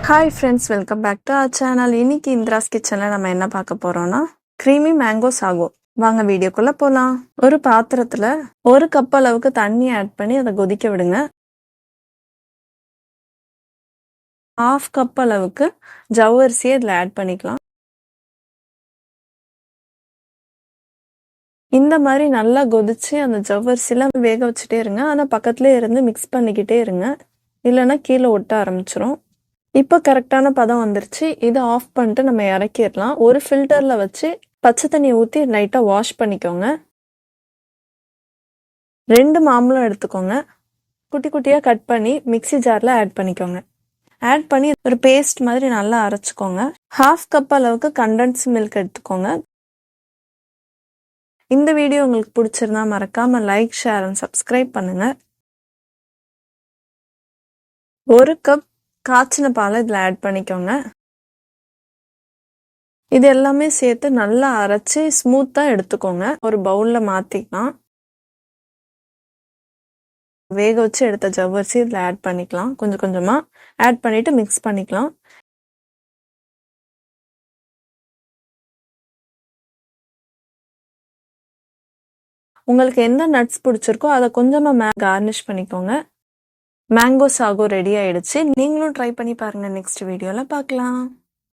Hi friends, welcome back to our channel. இன்னைக்கு இந்திராஸ் கிச்சனில் நம்ம என்ன பார்க்க போறோம்னா க்ரீமி மேங்கோ சாகோ. வாங்க வீடியோக்குள்ள போகலாம். ஒரு பாத்திரத்தில் 1 கப் அளவுக்கு தண்ணி ஆட் பண்ணி அதை கொதிக்க விடுங்க. 1/2 கப் அளவுக்கு ஜவ்வரிசியை இதில் ஆட் பண்ணிக்கலாம். இந்த மாதிரி நல்லா கொதிச்சு அந்த ஜவ்வரிசிலாம் வேக வச்சுட்டே இருங்க. ஆனால் பக்கத்துலேயே இருந்து மிக்ஸ் பண்ணிக்கிட்டே இருங்க, இல்லைன்னா கீழே ஒட்ட ஆரம்பிச்சிரும். இப்போ கரெக்டான பதம் வந்துருச்சு. இதை ஆஃப் பண்ணிட்டு நம்ம இறக்கிடலாம். ஒரு ஃபில்டரில் வச்சு பச்சை தண்ணி ஊற்றி லைட்டாக வாஷ் பண்ணிக்கோங்க. 2 மாம்பழம் எடுத்துக்கோங்க. குட்டி குட்டியாக கட் பண்ணி மிக்சி ஜாரில் ஆட் பண்ணிக்கோங்க. ஆட் பண்ணி ஒரு பேஸ்ட் மாதிரி நல்லா அரைச்சிக்கோங்க. 1/2 கப் அளவுக்கு கண்டென்ஸ் மில்க் எடுத்துக்கோங்க. இந்த வீடியோ உங்களுக்கு பிடிச்சிருந்தா மறக்காமல் லைக், ஷேர் அண்ட் சப்ஸ்கிரைப் பண்ணுங்கள். 1 கப் காய்ச்சின பாலை இதில் ஆட் பண்ணிக்கோங்க. இது எல்லாமே சேர்த்து நல்லா அரைச்சி ஸ்மூத்தாக எடுத்துக்கோங்க. ஒரு பவுலில் மாற்றிக்கலாம். வேக வச்சு எடுத்த ஜவ்வரிசி இதில் ஆட் பண்ணிக்கலாம். கொஞ்சம் கொஞ்சமாக ஆட் பண்ணிவிட்டு மிக்ஸ் பண்ணிக்கலாம். உங்களுக்கு எந்த நட்ஸ் பிடிச்சிருக்கோ அதை கொஞ்சமாக கார்னிஷ் பண்ணிக்கோங்க. மேங்கோ சாகோ ரெடி ஆயிடுச்சு. நீங்களும் ட்ரை பண்ணி பாருங்கள். நெக்ஸ்ட் வீடியோவில் பார்க்கலாம்.